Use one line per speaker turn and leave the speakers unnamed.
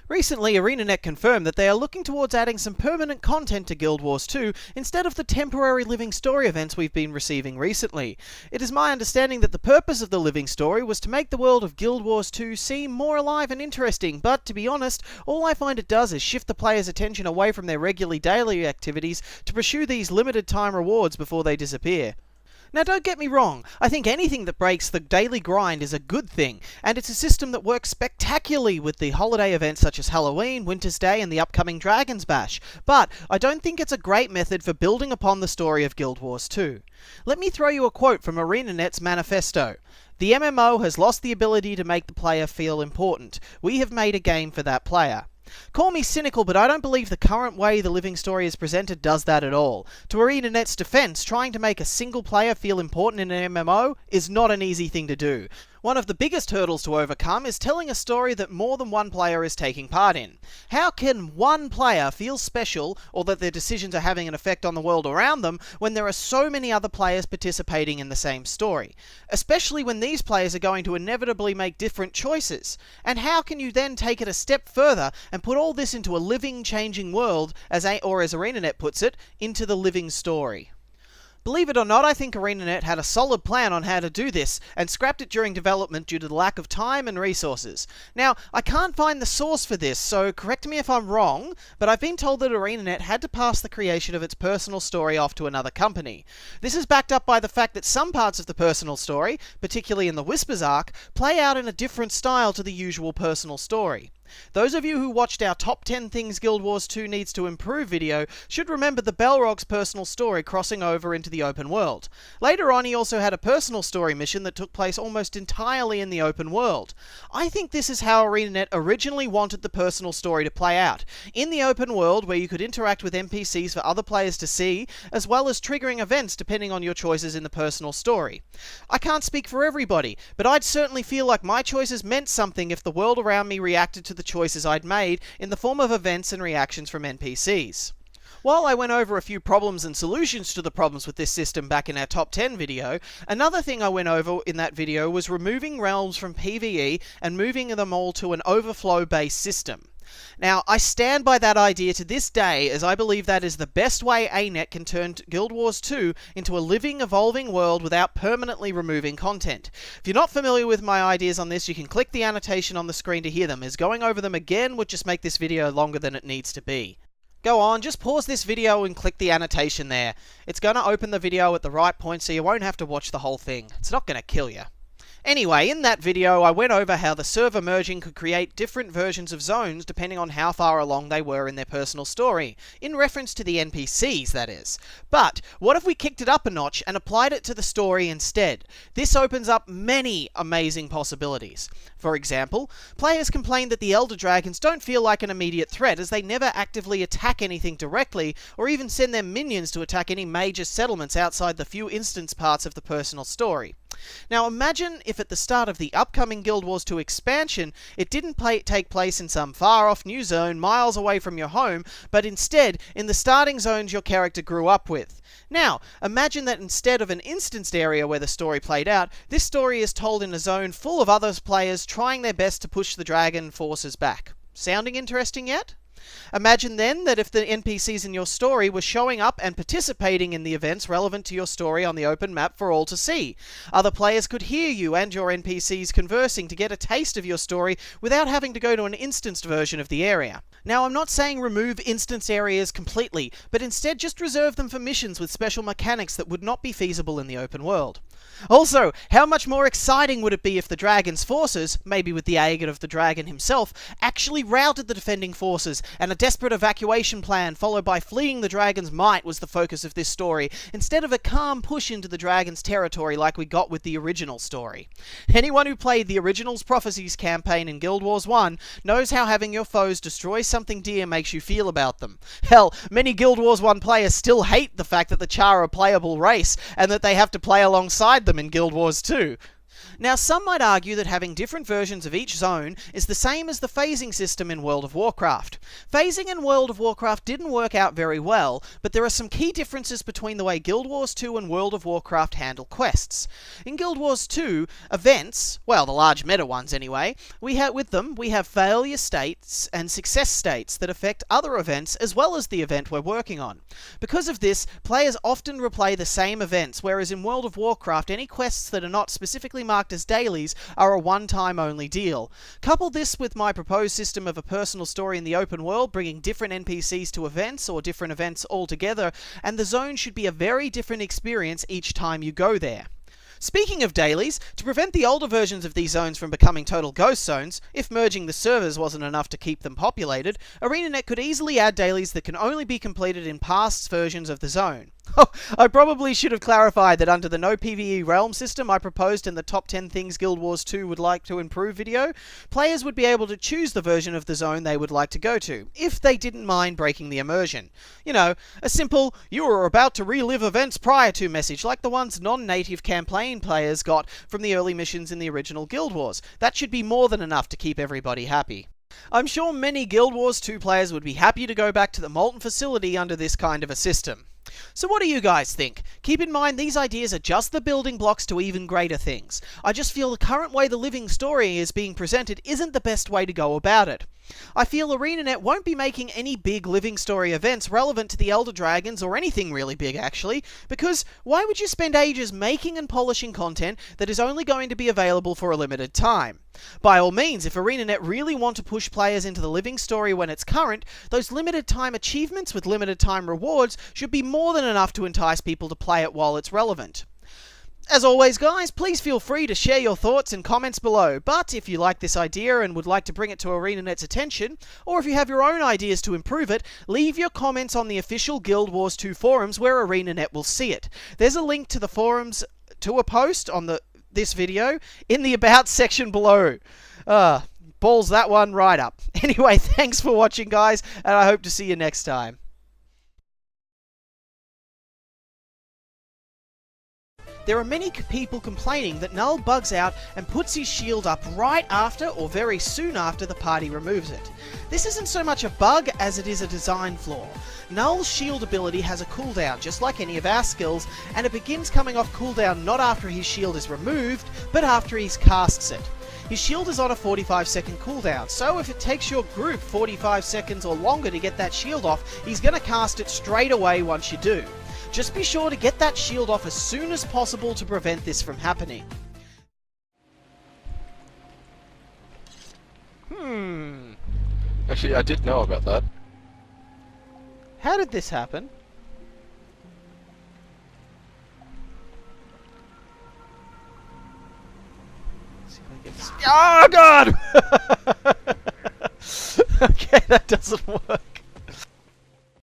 Recently, ArenaNet confirmed that they are looking towards adding some permanent content to Guild Wars 2 instead of the temporary living story events we've been receiving recently. It is my understanding that the purpose of the living story was to make the world of Guild Wars 2 seem more alive and interesting, but to be honest, all I find it does is shift the player's attention away from their regularly daily activities to pursue these limited time rewards before they disappear. Now don't get me wrong, I think anything that breaks the daily grind is a good thing, and it's a system that works spectacularly with the holiday events such as Halloween, Winter's Day and the upcoming Dragon's Bash, but I don't think it's a great method for building upon the story of Guild Wars 2. Let me throw you a quote from ArenaNet's manifesto. "The MMO has lost the ability to make the player feel important. We have made a game for that player." Call me cynical, but I don't believe the current way the living story is presented does that at all. To ArenaNet's defense, trying to make a single player feel important in an MMO is not an easy thing to do. One of the biggest hurdles to overcome is telling a story that more than one player is taking part in. How can one player feel special, or that their decisions are having an effect on the world around them, when there are so many other players participating in the same story? Especially when these players are going to inevitably make different choices. And how can you then take it a step further and put all this into a living, changing world, as ArenaNet puts it, into the living story? Believe it or not, I think ArenaNet had a solid plan on how to do this, and scrapped it during development due to the lack of time and resources. Now, I can't find the source for this, so correct me if I'm wrong, but I've been told that ArenaNet had to pass the creation of its personal story off to another company. This is backed up by the fact that some parts of the personal story, particularly in the Whispers arc, play out in a different style to the usual personal story. Those of you who watched our Top 10 Things Guild Wars 2 Needs to Improve video should remember the Balrog's personal story crossing over into the open world. Later on, he also had a personal story mission that took place almost entirely in the open world. I think this is how ArenaNet originally wanted the personal story to play out, in the open world where you could interact with NPCs for other players to see, as well as triggering events depending on your choices in the personal story. I can't speak for everybody, but I'd certainly feel like my choices meant something if the world around me reacted to the choices I'd made in the form of events and reactions from NPCs. While I went over a few problems and solutions to the problems with this system back in our Top 10 video, another thing I went over in that video was removing realms from PvE and moving them all to an overflow-based system. Now, I stand by that idea to this day, as I believe that is the best way ANET can turn Guild Wars 2 into a living, evolving world without permanently removing content. If you're not familiar with my ideas on this, you can click the annotation on the screen to hear them, as going over them again would just make this video longer than it needs to be. Go on, just pause this video and click the annotation there. It's going to open the video at the right point so you won't have to watch the whole thing. It's not going to kill you. Anyway, in that video I went over how the server merging could create different versions of zones depending on how far along they were in their personal story, in reference to the NPCs, that is. But what if we kicked it up a notch and applied it to the story instead? This opens up many amazing possibilities. For example, players complain that the Elder Dragons don't feel like an immediate threat, as they never actively attack anything directly, or even send their minions to attack any major settlements outside the few instance parts of the personal story. Now imagine if at the start of the upcoming Guild Wars 2 expansion, it didn't take place in some far-off new zone miles away from your home, but instead in the starting zones your character grew up with. Now, imagine that instead of an instanced area where the story played out, this story is told in a zone full of other players trying their best to push the dragon forces back. Sounding interesting yet? Imagine then that if the NPCs in your story were showing up and participating in the events relevant to your story on the open map for all to see. Other players could hear you and your NPCs conversing to get a taste of your story without having to go to an instanced version of the area. Now, I'm not saying remove instance areas completely, but instead just reserve them for missions with special mechanics that would not be feasible in the open world. Also, how much more exciting would it be if the dragon's forces, maybe with the aid of the dragon himself, actually routed the defending forces, and a desperate evacuation plan followed by fleeing the dragon's might was the focus of this story, instead of a calm push into the dragon's territory like we got with the original story. Anyone who played the Originals Prophecies campaign in Guild Wars 1 knows how having your foes destroy something dear makes you feel about them. Hell, many Guild Wars 1 players still hate the fact that the Char are a playable race, and that they have to play alongside them in Guild Wars 2. Now, some might argue that having different versions of each zone is the same as the phasing system in World of Warcraft. Phasing in World of Warcraft didn't work out very well, but there are some key differences between the way Guild Wars 2 and World of Warcraft handle quests. In Guild Wars 2, events, well, the large meta ones anyway, we have failure states and success states that affect other events as well as the event we're working on. Because of this, players often replay the same events, whereas in World of Warcraft, any quests that are not specifically marked as dailies are a one-time only deal. Couple this with my proposed system of a personal story in the open world, bringing different NPCs to events or different events altogether, and the zone should be a very different experience each time you go there. Speaking of dailies, to prevent the older versions of these zones from becoming total ghost zones, if merging the servers wasn't enough to keep them populated, ArenaNet could easily add dailies that can only be completed in past versions of the zone. Oh, I probably should have clarified that under the no PvE realm system I proposed in the top 10 things Guild Wars 2 would like to improve video, players would be able to choose the version of the zone they would like to go to, if they didn't mind breaking the immersion. You know, a simple, you are about to relive events prior to message, like the ones non-native campaign players got from the early missions in the original Guild Wars. That should be more than enough to keep everybody happy. I'm sure many Guild Wars 2 players would be happy to go back to the Molten facility under this kind of a system. So what do you guys think? Keep in mind these ideas are just the building blocks to even greater things. I just feel the current way the living story is being presented isn't the best way to go about it. I feel ArenaNet won't be making any big living story events relevant to the Elder Dragons or anything really big actually, because why would you spend ages making and polishing content that is only going to be available for a limited time? By all means, if ArenaNet really want to push players into the living story when it's current, those limited time achievements with limited time rewards should be more than enough to entice people to play it while it's relevant. As always guys, please feel free to share your thoughts in comments below, but if you like this idea and would like to bring it to ArenaNet's attention, or if you have your own ideas to improve it, leave your comments on the official Guild Wars 2 forums where ArenaNet will see it. There's a link to the forums to a post on this video in the About section below. Balls that one right up. Anyway, thanks for watching guys, and I hope to see you next time. There are many people complaining that Null bugs out and puts his shield up right after or very soon after the party removes it. This isn't so much a bug as it is a design flaw. Null's shield ability has a cooldown just like any of our skills, and it begins coming off cooldown not after his shield is removed, but after he casts it. His shield is on a 45-second cooldown, so if it takes your group 45 seconds or longer to get that shield off, he's going to cast it straight away once you do. Just be sure to get that shield off as soon as possible to prevent this from happening.
Actually, I did know about that.
How did this happen? Let's see if I get this. Oh god! Okay, that doesn't work.